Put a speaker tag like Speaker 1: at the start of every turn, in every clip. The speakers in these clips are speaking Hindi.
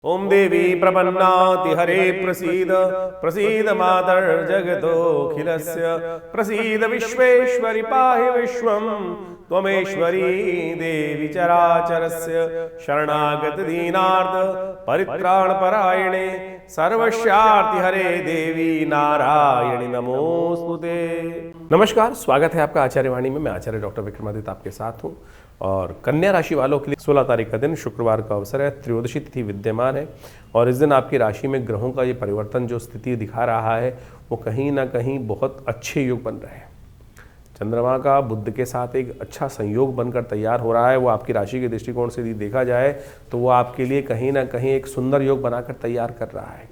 Speaker 1: ओम देवी प्रपन्नाति हरे प्रसीद प्रसीद मातर्जगतोऽखिलस्य प्रसीद विश्वेश्वरि पाहि विश्वं त्वमेश्वरी देवी चराचरस्य शरणागत दीनार्थ परित्राणपरायणे सर्वस्यार्ति हरे देवी नारायणी नमोस्तुते। नमस्कार, स्वागत है आपका आचार्य वाणी में। मैं आचार्य डॉक्टर विक्रमादित्य आपके साथ हूँ। और कन्या राशि वालों के लिए 16 तारीख का दिन शुक्रवार का अवसर है। त्रयोदशी तिथि विद्यमान है और इस दिन आपकी राशि में ग्रहों का ये परिवर्तन जो स्थिति दिखा रहा है वो कहीं ना कहीं बहुत अच्छे योग बन रहे हैं। चंद्रमा का बुध के साथ एक अच्छा संयोग बनकर तैयार हो रहा है। वो आपकी राशि के दृष्टिकोण से यदि देखा जाए तो वो आपके लिए कहीं ना कहीं एक सुंदर योग बनाकर तैयार कर रहा है।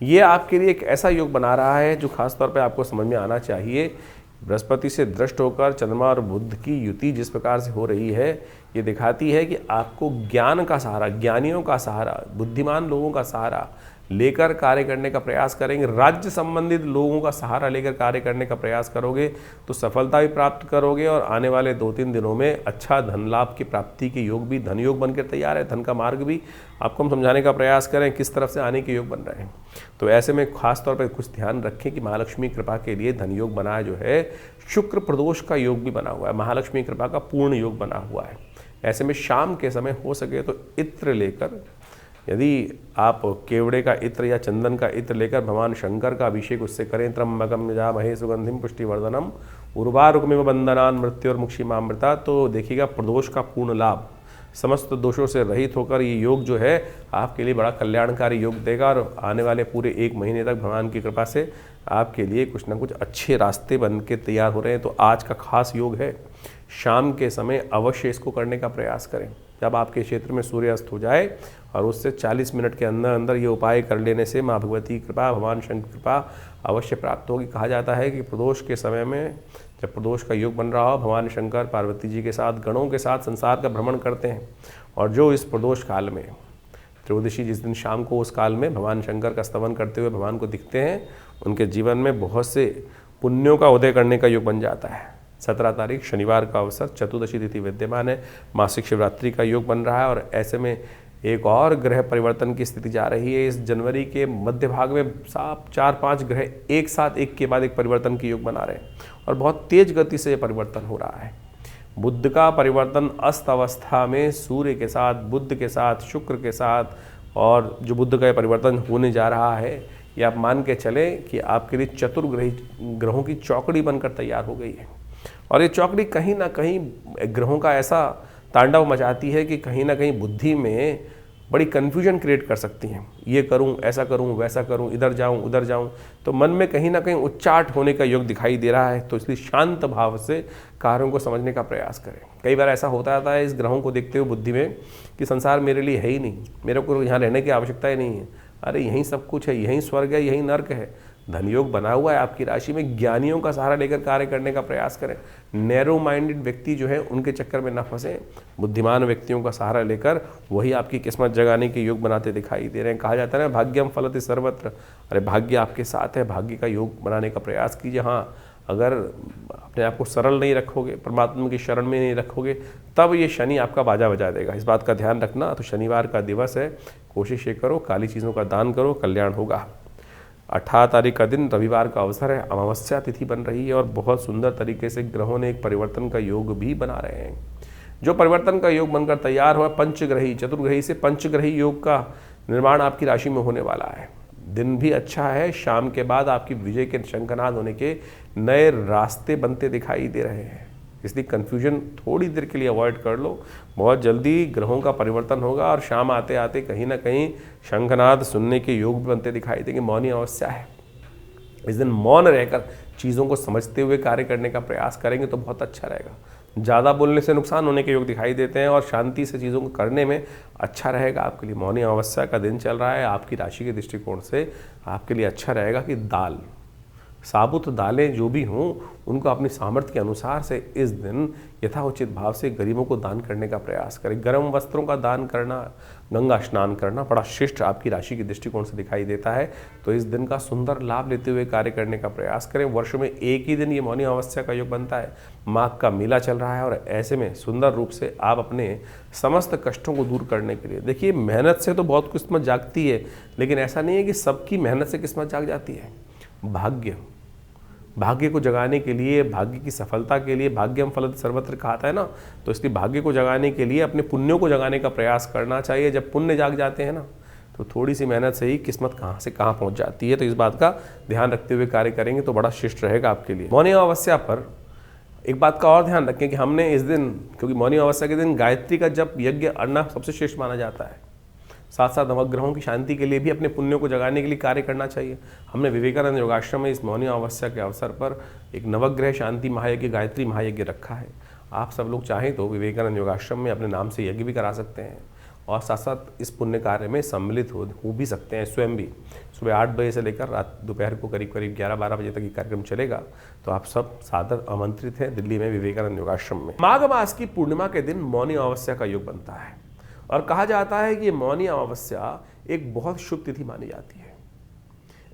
Speaker 1: ये आपके लिए एक ऐसा योग बना रहा है जो खासतौर पर आपको समझ में आना चाहिए। बृहस्पति से दृष्ट होकर चंद्रमा और बुध की युति जिस प्रकार से हो रही है, ये दिखाती है कि आपको ज्ञान का सहारा, ज्ञानियों का सहारा, बुद्धिमान लोगों का सहारा लेकर कार्य करने का प्रयास करेंगे। राज्य संबंधित लोगों का सहारा लेकर कार्य करने का प्रयास करोगे तो सफलता भी प्राप्त करोगे और आने वाले 2-3 दिनों में अच्छा धन लाभ की प्राप्ति के योग भी, धन योग बनकर तैयार है। धन का मार्ग भी आपको हम समझाने का प्रयास करें किस तरफ से आने के योग बन रहे हैं। तो ऐसे में खास तौर पर कुछ ध्यान रखें कि महालक्ष्मी कृपा के लिए धन योग बना जो है, शुक्र प्रदोष का योग भी बना हुआ है, महालक्ष्मी कृपा का पूर्ण योग बना हुआ है। ऐसे में शाम के समय हो सके तो इत्र लेकर, यदि आप केवड़े का इत्र या चंदन का इत्र लेकर भगवान शंकर का अभिषेक उससे करें। त्र्यंबकम यजामहे सुगंधिम पुष्टिवर्धनम उर्वारुकमिव बंधनान् मृत्योर्मुक्षीमामृता। तो देखिएगा प्रदोष का पूर्ण लाभ, समस्त दोषों से रहित होकर ये योग जो है आपके लिए बड़ा कल्याणकारी योग देगा और आने वाले पूरे 1 महीने तक भगवान की कृपा से आपके लिए कुछ ना कुछ अच्छे रास्ते बन के तैयार हो रहे हैं। तो आज का खास योग है, शाम के समय अवश्य इसको करने का प्रयास करें। जब आपके क्षेत्र में सूर्यास्त हो जाए और उससे 40 मिनट के अंदर अंदर ये उपाय कर लेने से माँ भगवती कृपा, भगवान शंकर कृपा अवश्य प्राप्त होगी। कहा जाता है कि प्रदोष के समय में, जब प्रदोष का योग बन रहा हो, भगवान शंकर पार्वती जी के साथ, गणों के साथ संसार का भ्रमण करते हैं और जो इस प्रदोष काल में, त्रयोदशी जिस दिन शाम को, उस काल में भगवान शंकर का स्तवन करते हुए भगवान को दिखते हैं, उनके जीवन में बहुत से पुण्यों का उदय करने का योग बन जाता है। 17 तारीख शनिवार का अवसर, चतुर्दशी तिथि विद्यमान है, मासिक शिवरात्रि का योग बन रहा है और ऐसे में एक और ग्रह परिवर्तन की स्थिति जा रही है। इस जनवरी के मध्य भाग में 4-5 ग्रह एक साथ एक के बाद एक परिवर्तन के योग बना रहे हैं और बहुत तेज गति से ये परिवर्तन हो रहा है। बुध का परिवर्तन अस्त अवस्था में सूर्य के साथ, बुध के साथ, शुक्र के साथ, और जो बुध का परिवर्तन होने जा रहा है ये आप मान के चलें कि आपके लिए चतुर्ग्रही ग्रहों की चौकड़ी बनकर तैयार हो गई है। और ये चौकड़ी कहीं ना कहीं ग्रहों का ऐसा तांडव मचाती है कि कहीं ना कहीं बुद्धि में बड़ी कन्फ्यूजन क्रिएट कर सकती हैं। ये करूं, ऐसा करूं, वैसा करूं, इधर जाऊं, उधर जाऊं, तो मन में कहीं ना कहीं उच्चाट होने का योग दिखाई दे रहा है। तो इसलिए शांत भाव से कार्यों को समझने का प्रयास करें। कई बार ऐसा होता रहता है इस ग्रहों को देखते हुए बुद्धि में कि संसार मेरे लिए है ही नहीं, मेरे को यहाँ रहने की आवश्यकता ही नहीं है, अरे यहीं सब कुछ है, यहीं स्वर्ग है, यहीं नर्क है। धन योग बना हुआ है आपकी राशि में, ज्ञानियों का सहारा लेकर कार्य करने का प्रयास करें। नैरो माइंडेड व्यक्ति जो है उनके चक्कर में न फंसे, बुद्धिमान व्यक्तियों का सहारा लेकर वही आपकी किस्मत जगाने के योग बनाते दिखाई दे रहे हैं। कहा जाता है ना, भाग्यम फलति सर्वत्र। अरे भाग्य आपके साथ है, भाग्य का योग बनाने का प्रयास कीजिए। हाँ, अगर अपने आप को सरल नहीं रखोगे, परमात्मा की शरण में नहीं रखोगे, तब ये शनि आपका बाजा बजा देगा। इस बात का ध्यान रखना। तो शनिवार का दिवस है, कोशिश ये करो, काली चीज़ों का दान करो, कल्याण होगा। 18 तारीख का दिन रविवार का अवसर है, अमावस्या तिथि बन रही है और बहुत सुंदर तरीके से ग्रहों ने एक परिवर्तन का योग भी बना रहे हैं। जो परिवर्तन का योग बनकर तैयार हुआ, पंचग्रही, चतुर्ग्रही से पंचग्रही योग का निर्माण आपकी राशि में होने वाला है। दिन भी अच्छा है, शाम के बाद आपकी विजय के शंखनाद होने के नए रास्ते बनते दिखाई दे रहे हैं। इसलिए कन्फ्यूजन थोड़ी देर के लिए अवॉइड कर लो। बहुत जल्दी ग्रहों का परिवर्तन होगा और शाम आते आते कहीं ना कहीं शंखनाद सुनने के योग भी बनते दिखाई देंगे। मौनी अमावस्या है, इस दिन मौन रहकर चीज़ों को समझते हुए कार्य करने का प्रयास करेंगे तो बहुत अच्छा रहेगा। ज़्यादा बोलने से नुकसान होने के योग दिखाई देते हैं और शांति से चीज़ों को करने में अच्छा रहेगा आपके लिए। मौनी अमावस्या का दिन चल रहा है, आपकी राशि के दृष्टिकोण से आपके लिए अच्छा रहेगा कि दाल, साबुत दालें जो भी हों उनको अपनी सामर्थ्य के अनुसार से इस दिन यथाउचित भाव से गरीबों को दान करने का प्रयास करें। गर्म वस्त्रों का दान करना, गंगा स्नान करना बड़ा श्रेष्ठ आपकी राशि के दृष्टिकोण से दिखाई देता है। तो इस दिन का सुंदर लाभ लेते हुए कार्य करने का प्रयास करें। वर्ष में एक ही दिन ये मौनी अमावस्या का योग बनता है। माघ का मेला चल रहा है और ऐसे में सुंदर रूप से आप अपने समस्त कष्टों को दूर करने के लिए, देखिए मेहनत से तो बहुत किस्मत जागती है, लेकिन ऐसा नहीं है कि सबकी मेहनत से किस्मत जाग जाती है। भाग्य को जगाने के लिए, भाग्य की सफलता के लिए, भाग्यम फलत सर्वत्र कहा है ना, तो इसलिए भाग्य को जगाने के लिए अपने पुण्यों को जगाने का प्रयास करना चाहिए। जब पुण्य जाग जाते हैं ना, तो थोड़ी सी मेहनत से ही किस्मत कहाँ से कहाँ पहुँच जाती है। तो इस बात का ध्यान रखते हुए कार्य करेंगे तो बड़ा शिष्ट रहेगा आपके लिए। मौनी अमावस्या पर एक बात का और ध्यान रखें कि हमने इस दिन, क्योंकि मौनी अमावस्या के दिन गायत्री का जप यज्ञ करना सबसे श्रेष्ठ माना जाता है, साथ साथ नवग्रहों की शांति के लिए भी अपने पुण्यों को जगाने के लिए कार्य करना चाहिए। हमने विवेकानंद योगाश्रम में इस मौनी अमावस्या के अवसर पर एक नवग्रह शांति महायज्ञ, गायत्री महायज्ञ रखा है। आप सब लोग चाहें तो विवेकानंद योगाश्रम में अपने नाम से यज्ञ भी करा सकते हैं और साथ साथ इस पुण्य कार्य में सम्मिलित हो भी सकते हैं स्वयं भी। सुबह 8 बजे से लेकर रात दोपहर को करीब 11-12 बजे तक ये कार्यक्रम चलेगा। तो आप सब सादर आमंत्रित हैं दिल्ली में विवेकानंद योगाश्रम में। माघ मास की पूर्णिमा के दिन मौनी अमावस्या का योग बनता है और कहा जाता है कि ये मौनी अमावस्या एक बहुत शुभ तिथि मानी जाती है।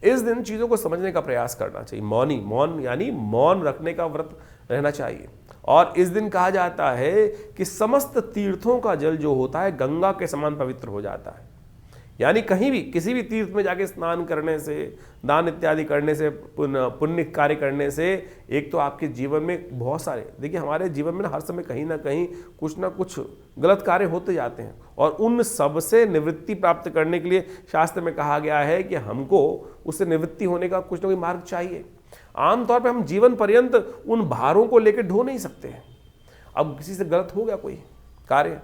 Speaker 1: इस दिन चीज़ों को समझने का प्रयास करना चाहिए। मौन यानी मौन रखने का व्रत रहना चाहिए। और इस दिन कहा जाता है कि समस्त तीर्थों का जल जो होता है गंगा के समान पवित्र हो जाता है। यानी कहीं भी किसी भी तीर्थ में जाके स्नान करने से, दान इत्यादि करने से, पुण्य कार्य करने से एक तो आपके जीवन में बहुत सारे, देखिए हमारे जीवन में हर समय कहीं ना कहीं कुछ ना कुछ गलत कार्य होते जाते हैं और उन सब से निवृत्ति प्राप्त करने के लिए शास्त्र में कहा गया है कि हमको उससे निवृत्ति होने का कुछ ना कोई मार्ग चाहिए। आमतौर पर हम जीवन पर्यंत उन भारों को लेकर ढो नहीं सकते हैं। अब किसी से गलत हो गया कोई कार्य,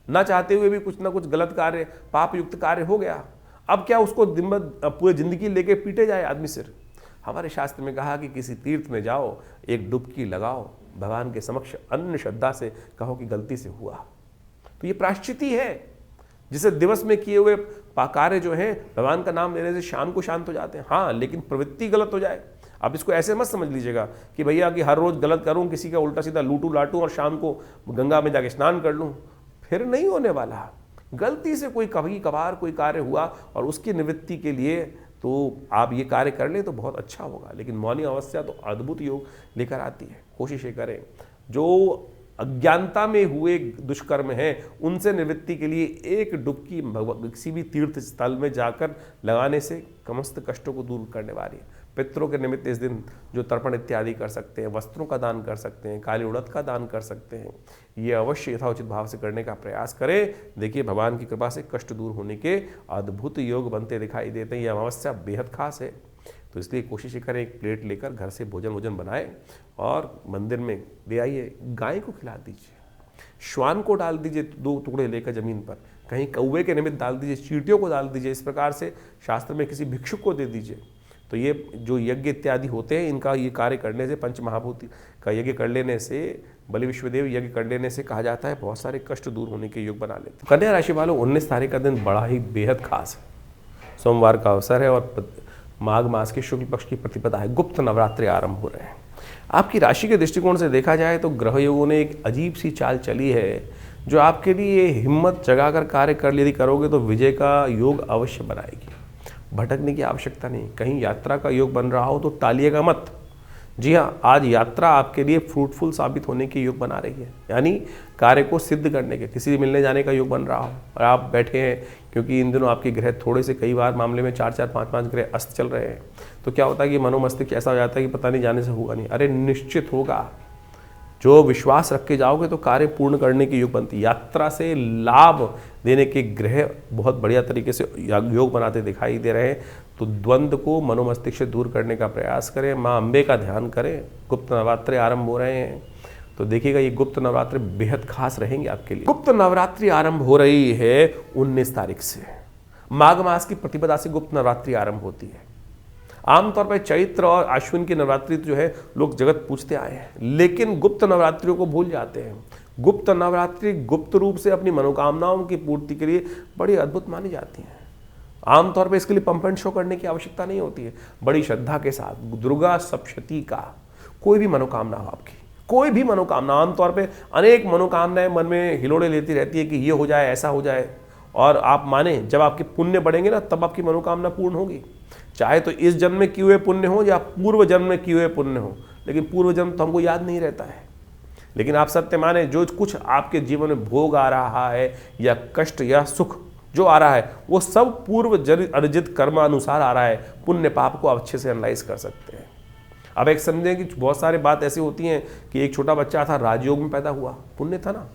Speaker 1: ना चाहते हुए भी कुछ ना कुछ गलत कार्य, पाप युक्त कार्य हो गया, अब क्या उसको दिन भर पूरी जिंदगी लेके पीटे जाए आदमी सिर। हमारे शास्त्र में कहा कि किसी तीर्थ में जाओ, एक डुबकी लगाओ, भगवान के समक्ष अन्य श्रद्धा से कहो कि गलती से हुआ। तो ये प्रायश्चित ही है जिसे दिवस में किए हुए कार्य जो है भगवान का नाम लेने से शाम को शांत हो जाते हैं। हाँ, लेकिन प्रवृत्ति गलत हो जाए, आप इसको ऐसे मत समझ लीजिएगा कि भैया कि हर रोज गलत करूं, किसी का उल्टा सीधा लूटूं लाटूं और शाम को गंगा में जाके स्नान कर लूं, फिर नहीं होने वाला। गलती से कोई कभी कभार कोई कार्य हुआ और उसकी निवृत्ति के लिए तो आप ये कार्य कर लें तो बहुत अच्छा होगा। लेकिन मौनी अमावस्या तो अद्भुत योग लेकर आती है। कोशिश ये करें जो अज्ञानता में हुए दुष्कर्म है उनसे निवृत्ति के लिए एक डुबकी किसी भी तीर्थ स्थल में जाकर लगाने से समस्त कष्टों को दूर करने वाली है। पितरों के निमित्त इस दिन जो तर्पण इत्यादि कर सकते हैं, वस्त्रों का दान कर सकते हैं, काली उड़द का दान कर सकते हैं, ये अवश्य यथाउचित भाव से करने का प्रयास करें। देखिए भगवान की कृपा से कष्ट दूर होने के अद्भुत योग बनते दिखाई देते हैं। ये अमावस्या बेहद खास है, तो इसलिए कोशिश करें एक प्लेट लेकर घर से भोजन बनाएं और मंदिर में ले आइए। गाय को खिला दीजिए, श्वान को डाल दीजिए 2 टुकड़े लेकर जमीन पर, कहीं कौवे के निमित्त डाल दीजिए, चींटियों को डाल दीजिए। इस प्रकार से शास्त्र में किसी भिक्षुक को दे दीजिए। तो ये जो यज्ञ इत्यादि होते हैं इनका ये कार्य करने से, पंच महाभूति का यज्ञ कर लेने से, बलि विश्वदेव यज्ञ कर लेने से कहा जाता है बहुत सारे कष्ट दूर होने के योग बना लेते हैं। कन्या राशि वालों 19 तारीख का दिन बड़ा ही बेहद खास है। सोमवार का अवसर है और माघ मास के शुक्ल पक्ष की प्रतिपदा है। गुप्त नवरात्रि आरंभ हो रहे हैं। आपकी राशि के दृष्टिकोण से देखा जाए तो ग्रह योगों ने एक अजीब सी चाल चली है जो आपके लिए हिम्मत जगाकर कार्य कर यदि करोगे तो विजय का योग अवश्य बनाएगी। भटकने की आवश्यकता नहीं। कहीं यात्रा का योग बन रहा हो तो टालिएगा मत। जी हाँ, आज यात्रा आपके लिए फ्रूटफुल साबित होने के योग बना रही है। यानी कार्य को सिद्ध करने के, किसी मिलने जाने का योग बन रहा हो और आप बैठे हैं, क्योंकि इन दिनों आपके ग्रह थोड़े से कई बार मामले में 4-4, 5-5 ग्रह अस्त चल रहे हैं, तो क्या होता है कि मनोमस्तिष्क ऐसा हो जाता है कि पता नहीं जाने से होगा नहीं। अरे निश्चित होगा। जो विश्वास रख के जाओगे तो कार्य पूर्ण करने की योग बनती है। यात्रा से लाभ देने के ग्रह बहुत बढ़िया तरीके से योग बनाते दिखाई दे रहे हैं। तो द्वंद्व को मनोमस्तिष्क से दूर करने का प्रयास करें। माँ अम्बे का ध्यान करें। गुप्त नवरात्रि आरंभ हो रहे हैं, तो देखिएगा ये गुप्त नवरात्रि बेहद खास रहेंगे आपके लिए। गुप्त नवरात्रि आरंभ हो रही है 19 तारीख से। माघ मास की प्रतिपदा से गुप्त नवरात्रि आरंभ होती है। आमतौर पर चैत्र और अश्विन की नवरात्रि जो है लोग जगत पूछते आए हैं, लेकिन गुप्त नवरात्रियों को भूल जाते हैं। गुप्त नवरात्रि गुप्त रूप से अपनी मनोकामनाओं की पूर्ति के लिए बड़ी अद्भुत मानी जाती हैं। आमतौर पे इसके लिए पंप एंड शो करने की आवश्यकता नहीं होती है। बड़ी श्रद्धा के साथ दुर्गा सप्तशती का कोई भी मनोकामना हो आपकी, कोई भी मनोकामना, आमतौर पे अनेक मनोकामनाएं मन में हिलोड़े लेती रहती है कि ये हो जाए, ऐसा हो जाए, और आप माने जब आपके पुण्य बढ़ेंगे ना तब आपकी मनोकामना पूर्ण होगी। चाहे तो इस जन्म में किए हुए पुण्य हो या पूर्व जन्म में किए हुए पुण्य हो, लेकिन पूर्व जन्म तो हमको याद नहीं रहता है। लेकिन आप सत्य माने, जो कुछ आपके जीवन में भोग आ रहा है या कष्ट या सुख जो आ रहा है वो सब पूर्व अर्जित कर्मानुसार आ रहा है। पुण्य पाप को आप अच्छे से एनालाइज कर सकते हैं। अब एक समझें कि बहुत सारी बात ऐसी होती हैं कि एक छोटा बच्चा था, राजयोग में पैदा हुआ, पुण्य था ना,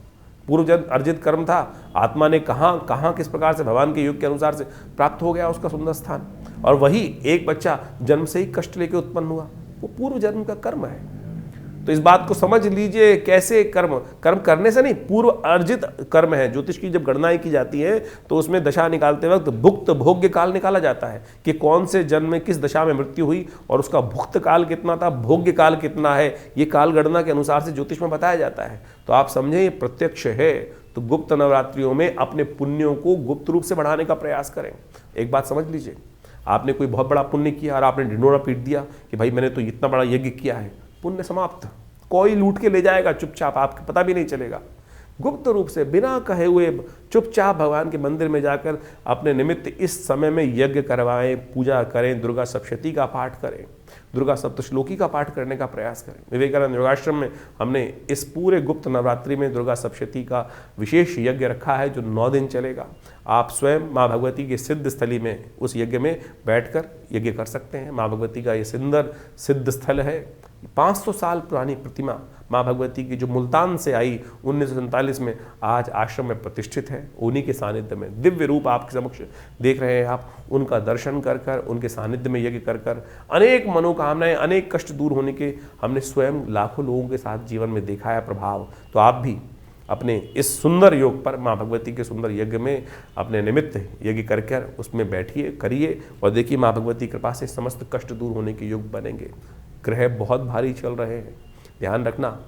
Speaker 1: पूर्व जन्म अर्जित कर्म था, आत्मा ने कहाँ किस प्रकार से भगवान के योग के अनुसार से प्राप्त हो गया उसका सुंदर स्थान। और वही एक बच्चा जन्म से ही कष्ट लेके उत्पन्न हुआ, वो पूर्व जन्म का कर्म है। तो इस बात को समझ लीजिए, कैसे कर्म करने से नहीं, पूर्व अर्जित कर्म है। ज्योतिष की जब गणनाएं की जाती है तो उसमें दशा निकालते वक्त भुक्त भोग्य काल निकाला जाता है कि कौन से जन्म में किस दशा में मृत्यु हुई और उसका भुक्त काल कितना था, भोग्य काल कितना है, ये काल गणना के अनुसार से ज्योतिष में बताया जाता है। तो आप समझें ये प्रत्यक्ष है। तो गुप्त नवरात्रियों में अपने पुण्यों को गुप्त रूप से बढ़ाने का प्रयास करें। एक बात समझ लीजिए, आपने कोई बहुत बड़ा पुण्य किया और आपने ढिंढोरा पीट दिया कि भाई मैंने तो इतना बड़ा यज्ञ किया है, पुण्य समाप्त। कोई लूट के ले जाएगा चुपचाप, आपको पता भी नहीं चलेगा। गुप्त रूप से बिना कहे हुए चुपचाप भगवान के मंदिर में जाकर अपने निमित्त इस समय में यज्ञ करवाएं, पूजा करें, दुर्गा सप्तशती का पाठ करें, दुर्गा सप्तश्लोकी का पाठ करने का प्रयास करें। विवेकानंद योगाश्रम में हमने इस पूरे गुप्त नवरात्रि में दुर्गा सप्तशती का विशेष यज्ञ रखा है जो 9 दिन चलेगा। आप स्वयं माँ भगवती के सिद्ध स्थली में उस यज्ञ में बैठकर यज्ञ कर सकते हैं। माँ भगवती का ये सुंदर सिद्ध स्थल है। 500 साल पुरानी प्रतिमा माँ भगवती की जो मुल्तान से आई 1947 में, आज आश्रम में प्रतिष्ठित है। उन्हीं के सानिध्य में दिव्य रूप आपके समक्ष देख रहे हैं आप, उनका दर्शन कर कर, उनके सानिध्य में यज्ञ कर कर अनेक मनोकामनाएं, अनेक कष्ट दूर होने के हमने स्वयं लाखों लोगों के साथ जीवन में देखा है प्रभाव। तो आप भी अपने इस सुंदर योग पर, माँ भगवती के सुंदर यज्ञ में अपने निमित्त यज्ञ कर उसमें बैठिए, करिए और देखिए माँ भगवती की कृपा से समस्त कष्ट दूर होने के योग बनेंगे। ग्रह बहुत भारी चल रहे हैं, ध्यान रखना।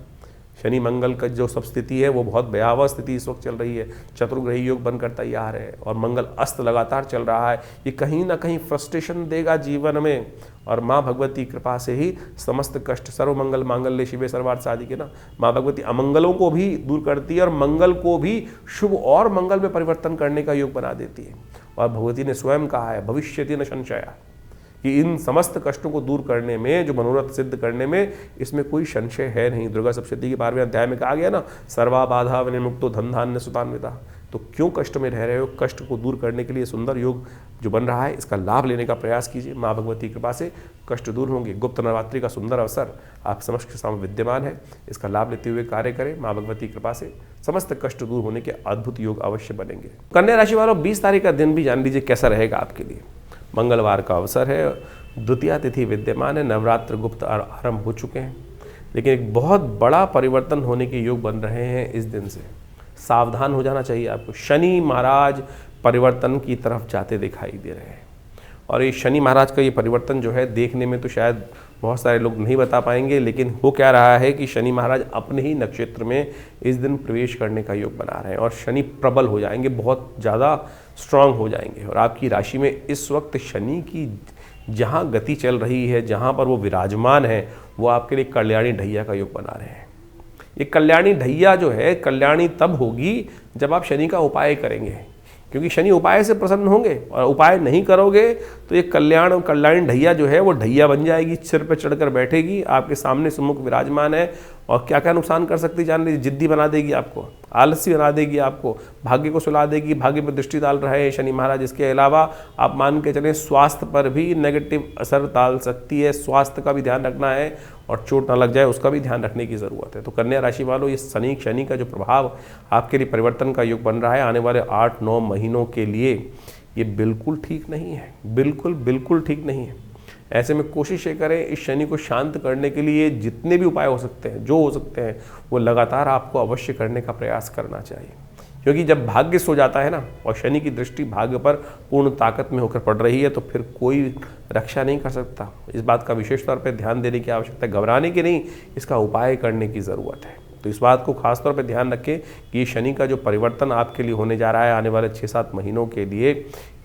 Speaker 1: शनि मंगल का जो सब स्थिति है वो बहुत भयावह स्थिति इस वक्त चल रही है। चतुर्ग्रही योग बनकर तैयार है और मंगल अस्त लगातार चल रहा है। ये कहीं ना कहीं फ्रस्ट्रेशन देगा जीवन में, और माँ भगवती कृपा से ही समस्त कष्ट, सर्वमंगल मांगल्ये शिवे सर्वार्थ साधिके ना, माँ भगवती अमंगलों को भी दूर करती है और मंगल को भी शुभ और मंगल में परिवर्तन करने का योग बना देती है। और भगवती ने स्वयं कहा है, भविष्यति न संशया, कि इन समस्त कष्टों को दूर करने में, जो मनोरथ सिद्ध करने में, इसमें कोई संशय है नहीं। दुर्गा सप्तशती के 12वें अध्याय में कहा गया ना, सर्वा बाधा विनिर्मुक्तो धन धान्य सुतान्विता। तो क्यों कष्ट में रह रहे हो, कष्ट को दूर करने के लिए सुंदर योग जो बन रहा है, इसका लाभ लेने का प्रयास कीजिए। माँ भगवती की कृपा से कष्ट दूर होंगे। गुप्त नवरात्रि का सुंदर अवसर आप समक्ष के सामने विद्यमान है, इसका लाभ लेते हुए कार्य करें। माँ भगवती की कृपा से समस्त कष्ट दूर होने के अद्भुत योग अवश्य बनेंगे। कन्या राशि वालों, 20 तारीख का दिन भी जान लीजिए कैसा रहेगा आपके लिए। मंगलवार का अवसर है, द्वितीया तिथि विद्यमान है, नवरात्र गुप्त आरंभ हो चुके हैं, लेकिन एक बहुत बड़ा परिवर्तन होने के योग बन रहे हैं इस दिन से। सावधान हो जाना चाहिए आपको। शनि महाराज परिवर्तन की तरफ जाते दिखाई दे रहे हैं, और ये शनि महाराज का ये परिवर्तन जो है देखने में तो शायद बहुत सारे लोग नहीं बता पाएंगे, लेकिन हो क्या रहा है कि शनि महाराज अपने ही नक्षत्र में इस दिन प्रवेश करने का योग बना रहे हैं और शनि प्रबल हो जाएंगे, बहुत ज़्यादा स्ट्रांग हो जाएंगे। और आपकी राशि में इस वक्त शनि की जहाँ गति चल रही है, जहाँ पर वो विराजमान है, वो आपके लिए कल्याणी ढैया का योग बना रहे हैं। ये कल्याणी ढैया जो है, कल्याणी तब होगी जब आप शनि का उपाय करेंगे, क्योंकि शनि उपाय से प्रसन्न होंगे, और उपाय नहीं करोगे तो ये कल्याणी ढैया जो है वो ढैया बन जाएगी, सिर पे चढ़कर बैठेगी, आपके सामने सुमुख विराजमान है, और क्या क्या नुकसान कर सकती है जान लीजिए। जिद्दी बना देगी आपको, आलसी बना देगी आपको, भाग्य को सुला देगी, भाग्य पर दृष्टि डाल रहे हैं शनि महाराज। इसके अलावा आप मान के चलें स्वास्थ्य पर भी नेगेटिव असर डाल सकती है, स्वास्थ्य का भी ध्यान रखना है, और चोट ना लग जाए उसका भी ध्यान रखने की ज़रूरत है। तो कन्या राशि वालों, ये शनि का जो प्रभाव आपके लिए परिवर्तन का योग बन रहा है आने वाले 8-9 महीनों के लिए, ये बिल्कुल ठीक नहीं है, बिल्कुल ठीक नहीं है। ऐसे में कोशिश ये करें, इस शनि को शांत करने के लिए जितने भी उपाय हो सकते हैं, जो हो सकते हैं, वो लगातार आपको अवश्य करने का प्रयास करना चाहिए। क्योंकि जब भाग्य सो जाता है ना, और शनि की दृष्टि भाग्य पर पूर्ण ताकत में होकर पड़ रही है, तो फिर कोई रक्षा नहीं कर सकता। इस बात का विशेष तौर पर ध्यान देने की आवश्यकता है, घबराने की नहीं, इसका उपाय करने की ज़रूरत है। तो इस बात को खासतौर पर ध्यान रखें कि ये शनि का जो परिवर्तन आपके लिए होने जा रहा है आने वाले 6-7 महीनों के लिए,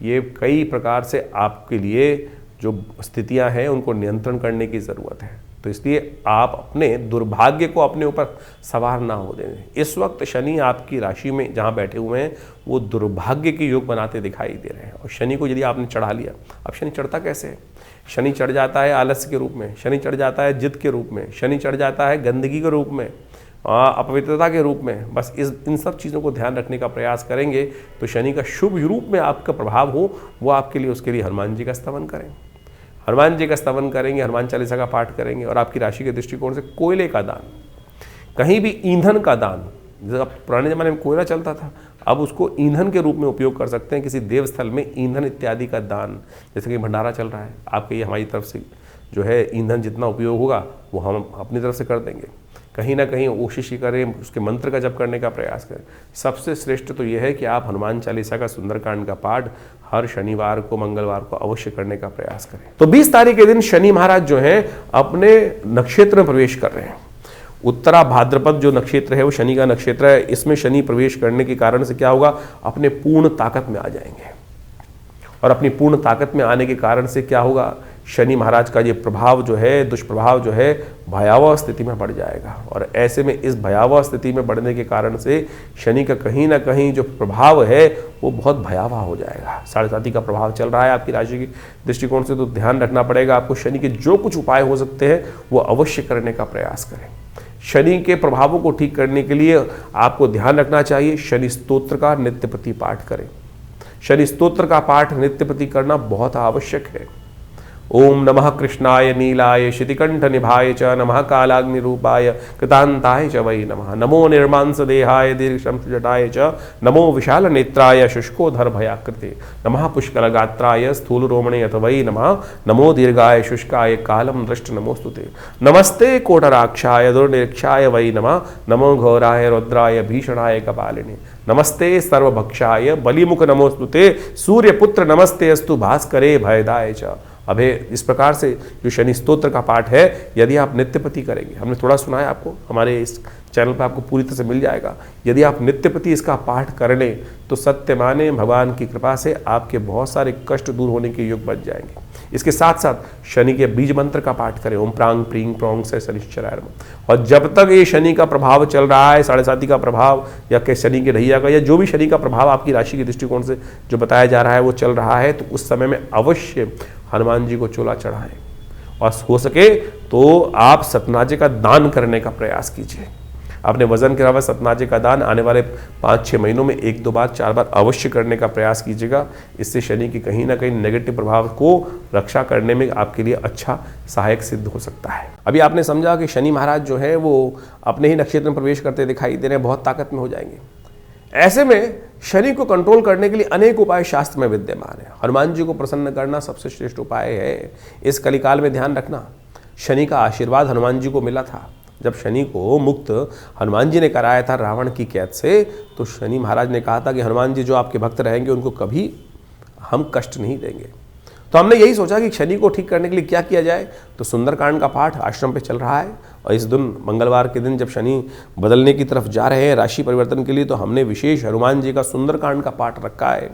Speaker 1: ये कई प्रकार से आपके लिए जो स्थितियां हैं उनको नियंत्रण करने की ज़रूरत है। तो इसलिए आप अपने दुर्भाग्य को अपने ऊपर सवार ना हो दें। इस वक्त शनि आपकी राशि में जहाँ बैठे हुए हैं वो दुर्भाग्य के योग बनाते दिखाई दे रहे हैं। और शनि को यदि आपने चढ़ा लिया, अब शनि चढ़ता कैसे है? शनि चढ़ जाता है आलस्य के रूप में, शनि चढ़ जाता है जिद के रूप में, शनि चढ़ जाता है गंदगी के रूप में, अपवित्रता के रूप में। बस इन सब चीज़ों को ध्यान रखने का प्रयास करेंगे तो शनि का शुभ रूप में आपका प्रभाव हो, वो आपके लिए, उसके लिए हनुमान जी का स्तवन करें। हनुमान जी का स्तवन करेंगे, हनुमान चालीसा का पाठ करेंगे और आपकी राशि के दृष्टिकोण से कोयले का दान, कहीं भी ईंधन का दान, जैसे पुराने ज़माने में कोयला चलता था, अब उसको ईंधन के रूप में उपयोग कर सकते हैं। किसी देवस्थल में ईंधन इत्यादि का दान, जैसे कि भंडारा चल रहा है, आपके ये हमारी तरफ से जो है ईंधन जितना उपयोग होगा वो हम अपनी तरफ से कर देंगे। कहीं ना कहीं कोशिश ही करें, उसके मंत्र का जप करने का प्रयास करें। सबसे श्रेष्ठ तो यह है कि आप हनुमान चालीसा का सुंदरकांड का पाठ हर शनिवार को, मंगलवार को अवश्य करने का प्रयास करें। तो 20 तारीख के दिन शनि महाराज जो हैं अपने नक्षत्र में प्रवेश कर रहे हैं। उत्तरा भाद्रपद जो नक्षत्र है वो शनि का नक्षत्र है। इसमें शनि प्रवेश करने के कारण से क्या होगा, अपने पूर्ण ताकत में आ जाएंगे। और अपनी पूर्ण ताकत में आने के कारण से क्या होगा, शनि महाराज का ये प्रभाव जो है, दुष्प्रभाव जो है, भयावह स्थिति में बढ़ जाएगा। और ऐसे में इस भयावह स्थिति में बढ़ने के कारण से शनि का कहीं ना कहीं जो प्रभाव है वो बहुत भयावह हो जाएगा। 7.5 का प्रभाव चल रहा है आपकी राशि के दृष्टिकोण से, तो ध्यान रखना पड़ेगा आपको। शनि के जो कुछ उपाय हो सकते हैं वो अवश्य करने का प्रयास करें। शनि के प्रभावों को ठीक करने के लिए आपको ध्यान रखना चाहिए, शनि स्तोत्र का नित्य प्रति पाठ करें। शनि स्तोत्र का पाठ नित्य प्रति करना बहुत आवश्यक है। ओम नमः कृष्णाय नीलाय शितिकंठ निभाय च, नमः कालाग्नि रूपाय कृतांताय च वै नमः, नमो निर्मांस देहाय दीर्घशम जटाय च, नमो विशाल नेत्राय शुष्कोधर भयाकृते, नमः पुष्कल गात्राय स्थूल रोमणे अथ वै नमः, नमो दीर्घाय शुष्काय कालम दृष्ट नमोस्तुते, नमस्ते कोटराक्षाय दुर्निरीक्षाय वै नमः, नमो घोराय रुद्राय भीषणाय कपालिने, नमस्ते सर्वभक्षाय बलिमुख नमोस्तुते, सूर्यपुत्र नमस्ते अस्तु भास्करे भयदाय च। अभे इस प्रकार से जो शनि स्तोत्र का पाठ है यदि आप नित्यपति करेंगे, हमने थोड़ा सुना है आपको, हमारे इस चैनल पर आपको पूरी तरह से मिल जाएगा। यदि आप नित्यपति इसका पाठ कर लें तो सत्य माने भगवान की कृपा से आपके बहुत सारे कष्ट दूर होने के योग बच जाएंगे। इसके साथ साथ शनि के बीज मंत्र का पाठ करें, ओम प्रांग प्रींग प्रोंग से शनिश्चराय नमः। और जब तक ये शनि का प्रभाव चल रहा है, 7.5 का प्रभाव या के शनि के ढैया का या जो भी शनि का प्रभाव आपकी राशि के दृष्टिकोण से जो बताया जा रहा है वो चल रहा है, तो उस समय में अवश्य हनुमान जी को चोला चढ़ाएं और हो सके तो आप सतनाजे का दान करने का प्रयास कीजिए। अपने वजन के अलावा सतनाजे का दान आने वाले 5-6 महीनों में 1-2 बार 4 बार अवश्य करने का प्रयास कीजिएगा। इससे शनि की कहीं ना कहीं नेगेटिव प्रभाव को रक्षा करने में आपके लिए अच्छा सहायक सिद्ध हो सकता है। अभी आपने समझा कि शनि महाराज जो है वो अपने ही नक्षत्र में प्रवेश करते दिखाई दे रहे हैं, बहुत ताकत में हो जाएंगे। ऐसे में शनि को कंट्रोल करने के लिए अनेक उपाय शास्त्र में विद्यमान है। हनुमान जी को प्रसन्न करना सबसे श्रेष्ठ उपाय है। इस कलिकाल में ध्यान रखना, शनि का आशीर्वाद हनुमान जी को मिला था। जब शनि को मुक्त हनुमान जी ने कराया था रावण की कैद से, तो शनि महाराज ने कहा था कि हनुमान जी जो आपके भक्त रहेंगे उनको कभी हम कष्ट नहीं देंगे। तो हमने यही सोचा कि शनि को ठीक करने के लिए क्या किया जाए, तो सुंदरकांड का पाठ आश्रम पे चल रहा है। और इस दिन मंगलवार के दिन जब शनि बदलने की तरफ जा रहे हैं राशि परिवर्तन के लिए, तो हमने विशेष हनुमान जी का सुंदरकांड का पाठ रखा है।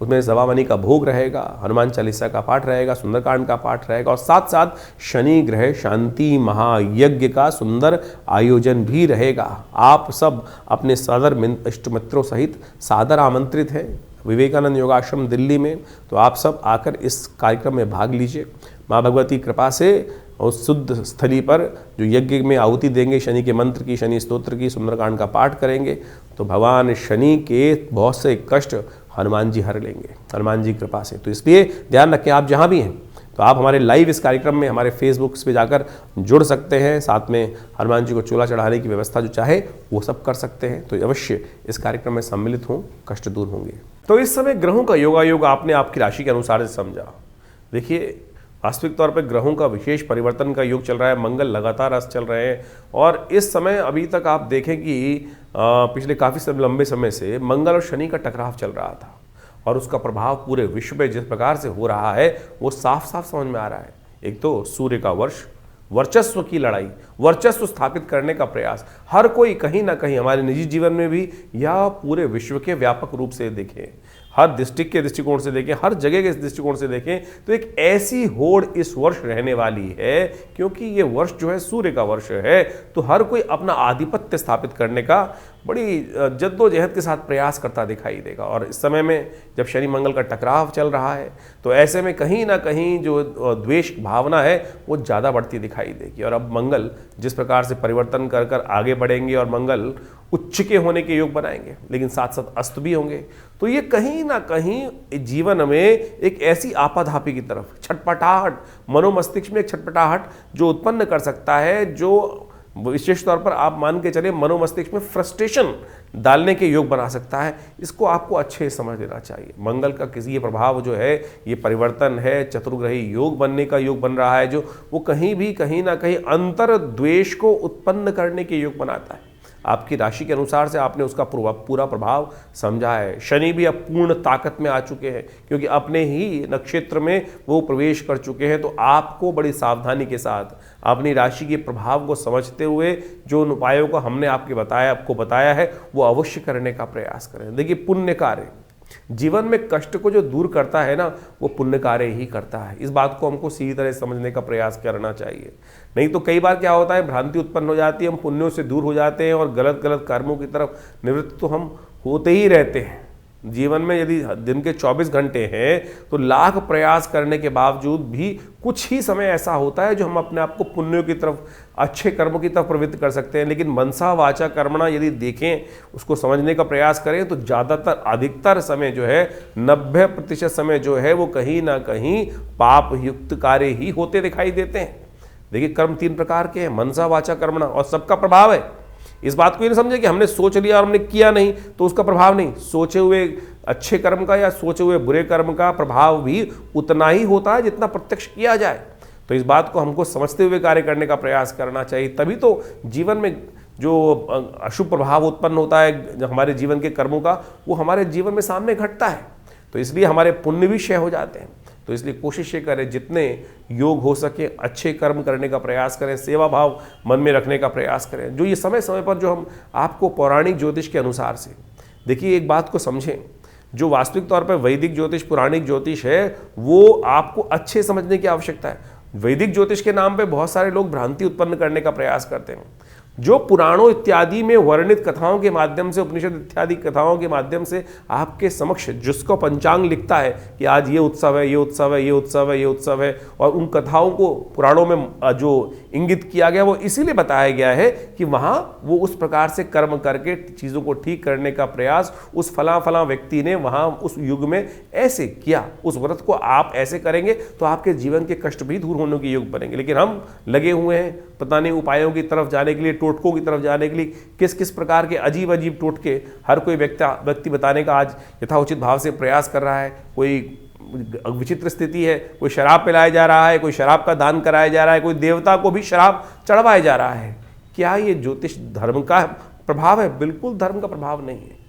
Speaker 1: उसमें सवामनी का भोग रहेगा, हनुमान चालीसा का पाठ रहेगा, सुंदरकांड का पाठ रहेगा और साथ साथ शनि ग्रह शांति महायज्ञ का सुंदर आयोजन भी रहेगा। आप सब अपने सादर इष्ट मित्रों सहित सादर आमंत्रित हैं विवेकानंद योगाश्रम दिल्ली में। तो आप सब आकर इस कार्यक्रम में भाग लीजिए। माँ भगवती कृपा से उस शुद्ध स्थली पर जो यज्ञ में आहुति देंगे, शनि के मंत्र की, शनि स्तोत्र की, सुंदरकांड का पाठ करेंगे, तो भगवान शनि के बहुत से कष्ट हनुमान जी हर लेंगे हनुमान जी कृपा से। तो इसलिए ध्यान रखें, आप जहाँ भी हैं तो आप हमारे लाइव इस कार्यक्रम में हमारे फेसबुक पे जाकर जुड़ सकते हैं। साथ में हनुमान जी को चोला चढ़ाने की व्यवस्था जो चाहे वो सब कर सकते हैं। तो अवश्य इस कार्यक्रम में सम्मिलित हों, कष्ट दूर होंगे। तो इस समय ग्रहों का योगायोग आपने आपकी राशि के अनुसार से समझा। देखिए, वास्तविक तौर पर ग्रहों का विशेष परिवर्तन का योग चल रहा है। मंगल लगातार अस्त चल रहे हैं और इस समय अभी तक आप देखें कि पिछले काफ़ी लंबे समय से मंगल और शनि का टकराव चल रहा था और उसका प्रभाव पूरे विश्व में जिस प्रकार से हो रहा है वो साफ साफ समझ में आ रहा है। एक तो सूर्य का वर्ष, वर्चस्व की लड़ाई, वर्चस्व स्थापित करने का प्रयास हर कोई कहीं ना कहीं हमारे निजी जीवन में भी या पूरे विश्व के व्यापक रूप से देखें, हर डिस्ट्रिक्ट के दृष्टिकोण से देखें, हर जगह के दृष्टिकोण से देखें, तो एक ऐसी होड़ इस वर्ष रहने वाली है, क्योंकि ये वर्ष जो है सूर्य का वर्ष है, तो हर कोई अपना आधिपत्य स्थापित करने का बड़ी जद्दोजहद के साथ प्रयास करता दिखाई देगा। और इस समय में जब शनि मंगल का टकराव चल रहा है, तो ऐसे में कहीं ना कहीं जो द्वेष भावना है वो ज़्यादा बढ़ती दिखाई देगी। और अब मंगल जिस प्रकार से परिवर्तन कर कर आगे बढ़ेंगे और मंगल उच्च के होने के योग बनाएंगे, लेकिन साथ साथ अस्त भी होंगे, तो ये कहीं ना कहीं जीवन में एक ऐसी आपाधापी की तरफ छटपटाहट, मनोमस्तिष्क में एक छटपटाहट जो उत्पन्न कर सकता है, जो विशेष तौर पर आप मान के चले मनोमस्तिष्क में फ्रस्ट्रेशन डालने के योग बना सकता है। इसको आपको अच्छे समझ लेना चाहिए। मंगल का किसी ये प्रभाव जो है, ये परिवर्तन है, चतुर्ग्रही योग बनने का योग बन रहा है, जो वो कहीं ना कहीं अंतर द्वेष को उत्पन्न करने के योग बनाता है। आपकी राशि के अनुसार से आपने उसका पूरा प्रभाव समझा है। शनि भी अब पूर्ण ताकत में आ चुके हैं, क्योंकि अपने ही नक्षत्र में वो प्रवेश कर चुके हैं। तो आपको बड़ी सावधानी के साथ अपनी राशि के प्रभाव को समझते हुए जो उन उपायों को हमने आपको बताया है वो अवश्य करने का प्रयास करें। देखिए, पुण्य कार्य जीवन में कष्ट को जो दूर करता है ना, वो पुण्य कार्य ही करता है। इस बात को हमको सीधी तरह समझने का प्रयास करना चाहिए। नहीं तो कई बार क्या होता है, भ्रांति उत्पन्न हो जाती है, हम पुण्यों से दूर हो जाते हैं और गलत गलत कर्मों की तरफ निवृत्त तो हम होते ही रहते हैं। जीवन में यदि दिन के 24 घंटे हैं तो लाख प्रयास करने के बावजूद भी कुछ ही समय ऐसा होता है जो हम अपने आप को पुण्यों की तरफ, अच्छे कर्मों की तरफ प्रवृत्त कर सकते हैं। लेकिन मनसा वाचा कर्मणा यदि देखें, उसको समझने का प्रयास करें, तो ज़्यादातर अधिकतर समय जो है 90% समय जो है वो कहीं ना कहीं पाप युक्त कार्य ही होते दिखाई देते हैं। देखिए, कर्म 3 प्रकार के हैं, मनसा वाचा कर्मणा, और सबका प्रभाव है। इस बात को ये नहीं समझे कि हमने सोच लिया और हमने किया नहीं तो उसका प्रभाव नहीं। सोचे हुए अच्छे कर्म का या सोचे हुए बुरे कर्म का प्रभाव भी उतना ही होता है जितना प्रत्यक्ष किया जाए। तो इस बात को हमको समझते हुए कार्य करने का प्रयास करना चाहिए, तभी तो जीवन में जो अशुभ प्रभाव उत्पन्न होता है हमारे जीवन के कर्मों का, वो हमारे जीवन में सामने घटता है। तो इसलिए हमारे पुण्य भी क्षय हो जाते हैं। तो इसलिए कोशिश ये करें, जितने योग हो सके अच्छे कर्म करने का प्रयास करें, सेवा भाव मन में रखने का प्रयास करें। जो ये समय समय पर जो हम आपको पौराणिक ज्योतिष के अनुसार से, देखिए एक बात को समझें, जो वास्तविक तौर पर वैदिक ज्योतिष, पुराणिक ज्योतिष है, वो आपको अच्छे समझने की आवश्यकता है। वैदिक ज्योतिष के नाम पे बहुत सारे लोग भ्रांति उत्पन्न करने का प्रयास करते हैं। जो पुराणों इत्यादि में वर्णित कथाओं के माध्यम से, उपनिषद इत्यादि कथाओं के माध्यम से आपके समक्ष जिसको पंचांग लिखता है कि आज ये उत्सव है, ये उत्सव है, ये उत्सव है, ये उत्सव है, और उन कथाओं को पुराणों में जो इंगित किया गया वो इसीलिए बताया गया है कि वहाँ वो उस प्रकार से कर्म करके चीज़ों को ठीक करने का प्रयास उस फला व्यक्ति ने वहाँ उस युग में ऐसे किया, उस व्रत को आप ऐसे करेंगे तो आपके जीवन के कष्ट भी दूर होने के योग बनेंगे। लेकिन हम लगे हुए हैं पता नहीं उपायों की तरफ जाने के लिए, टोटकों की तरफ जाने के लिए, किस किस प्रकार के अजीब अजीब टोटके हर कोई व्यक्ति बताने का आज यथाउचित भाव से प्रयास कर रहा है। कोई विचित्र स्थिति है, कोई शराब पिलाया जा रहा है, कोई शराब का दान कराया जा रहा है, कोई देवता को भी शराब चढ़वाया जा रहा है। क्या ये ज्योतिष धर्म का प्रभाव है? बिल्कुल धर्म का प्रभाव नहीं है।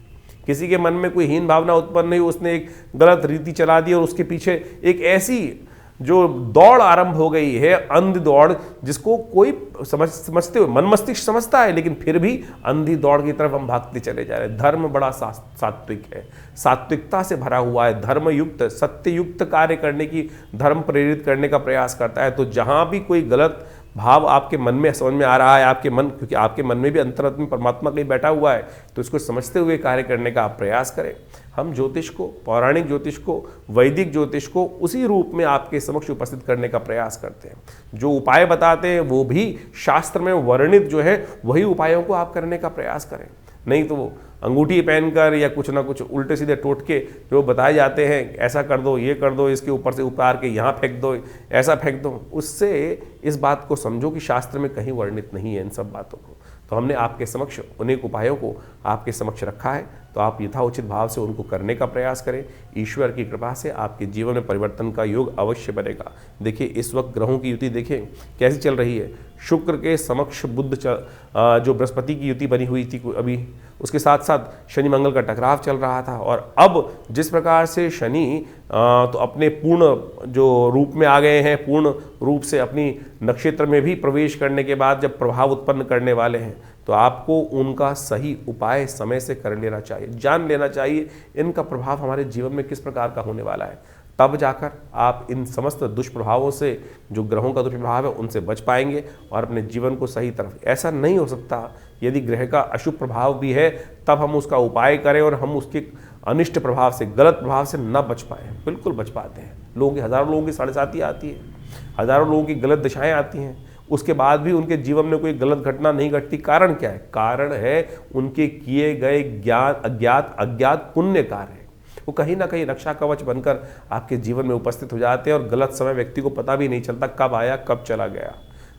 Speaker 1: किसी के मन में कोई हीन भावना उत्पन्न नहीं, उसने एक गलत रीति चला दी और उसके पीछे एक ऐसी जो दौड़ आरंभ हो गई है, अंध दौड़, जिसको कोई समझते हुए मन मस्तिष्क समझता है, लेकिन फिर भी अंधी दौड़ की तरफ हम भागते चले जा रहे हैं। धर्म बड़ा सात्विक है, सात्विकता से भरा हुआ है, धर्मयुक्त सत्ययुक्त कार्य करने की, धर्म प्रेरित करने का प्रयास करता है। तो जहां भी कोई गलत भाव आपके मन में समझ में आ रहा है, आपके मन, क्योंकि आपके मन में भी अंतरात्मा परमात्मा कहीं बैठा हुआ है, तो इसको समझते हुए कार्य करने का आप प्रयास करें। हम ज्योतिष को, पौराणिक ज्योतिष को, वैदिक ज्योतिष को उसी रूप में आपके समक्ष उपस्थित करने का प्रयास करते हैं। जो उपाय बताते हैं वो भी शास्त्र में वर्णित जो है वही उपायों को आप करने का प्रयास करें। नहीं तो वो अंगूठी पहनकर या कुछ ना कुछ उल्टे सीधे टोटके जो बताए जाते हैं, ऐसा कर दो, ये कर दो, इसके ऊपर से उतार के यहाँ फेंक दो, ऐसा फेंक दो, उससे इस बात को समझो कि शास्त्र में कहीं वर्णित नहीं है इन सब बातों को। तो हमने आपके समक्ष अनेक उपायों को आपके समक्ष रखा है, तो आप यथाउचित भाव से उनको करने का प्रयास करें। ईश्वर की कृपा से आपके जीवन में परिवर्तन का योग अवश्य बनेगा। देखिए इस वक्त ग्रहों की युति देखें कैसी चल रही है। शुक्र के समक्ष बुध जो बृहस्पति की युति बनी हुई थी अभी, उसके साथ साथ शनि मंगल का टकराव चल रहा था, और अब जिस प्रकार से शनि तो अपने पूर्ण जो रूप में आ गए हैं, पूर्ण रूप से अपनी नक्षत्र में भी प्रवेश करने के बाद जब प्रभाव उत्पन्न करने वाले हैं, तो आपको उनका सही उपाय समय से कर लेना चाहिए, जान लेना चाहिए इनका प्रभाव हमारे जीवन में किस प्रकार का होने वाला है। तब जाकर आप इन समस्त दुष्प्रभावों से, जो ग्रहों का दुष्प्रभाव है, उनसे बच पाएंगे और अपने जीवन को सही तरफ। ऐसा नहीं हो सकता यदि ग्रह का अशुभ प्रभाव भी है तब हम उसका उपाय करें और हम उसके अनिष्ट प्रभाव से, गलत प्रभाव से न बच पाए। बिल्कुल बच पाते हैं। लोगों की, हज़ारों लोगों की 7.5 आती है, हज़ारों लोगों की गलत दिशाएं आती हैं, उसके बाद भी उनके जीवन में कोई गलत घटना नहीं घटती। कारण क्या है? कारण है उनके किए गए अज्ञात पुण्य कार्य। वो कहीं ना कहीं रक्षा कवच बनकर आपके जीवन में उपस्थित हो जाते हैं और गलत समय व्यक्ति को पता भी नहीं चलता कब आया कब चला गया।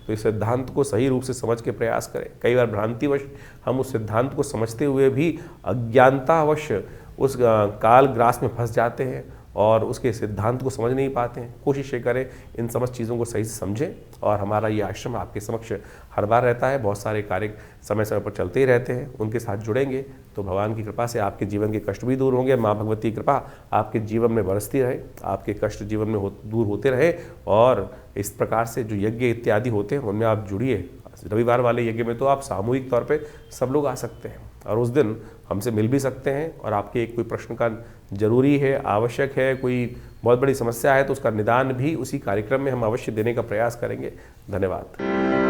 Speaker 1: तो इस सिद्धांत को सही रूप से समझ के प्रयास करें। कई बार भ्रांतिवश हम उस सिद्धांत को समझते हुए भी अज्ञानतावश उस काल ग्रास में फंस जाते हैं और उसके सिद्धांत को समझ नहीं पाते हैं। कोशिश ये करें इन समस्त चीज़ों को सही से समझें, और हमारा ये आश्रम आपके समक्ष हर बार रहता है। बहुत सारे कार्य समय समय पर चलते ही रहते हैं, उनके साथ जुड़ेंगे तो भगवान की कृपा से आपके जीवन के कष्ट भी दूर होंगे। माँ भगवती की कृपा आपके जीवन में बरसती रहे, आपके कष्ट जीवन में दूर होते रहे, और इस प्रकार से जो यज्ञ इत्यादि होते हैं उनमें आप जुड़िए। रविवार वाले यज्ञ में तो आप सामूहिक तौर पे सब लोग आ सकते हैं और उस दिन हमसे मिल भी सकते हैं, और आपके एक कोई प्रश्न का जरूरी है, आवश्यक है, कोई बहुत बड़ी समस्या है, तो उसका निदान भी उसी कार्यक्रम में हम अवश्य देने का प्रयास करेंगे। धन्यवाद।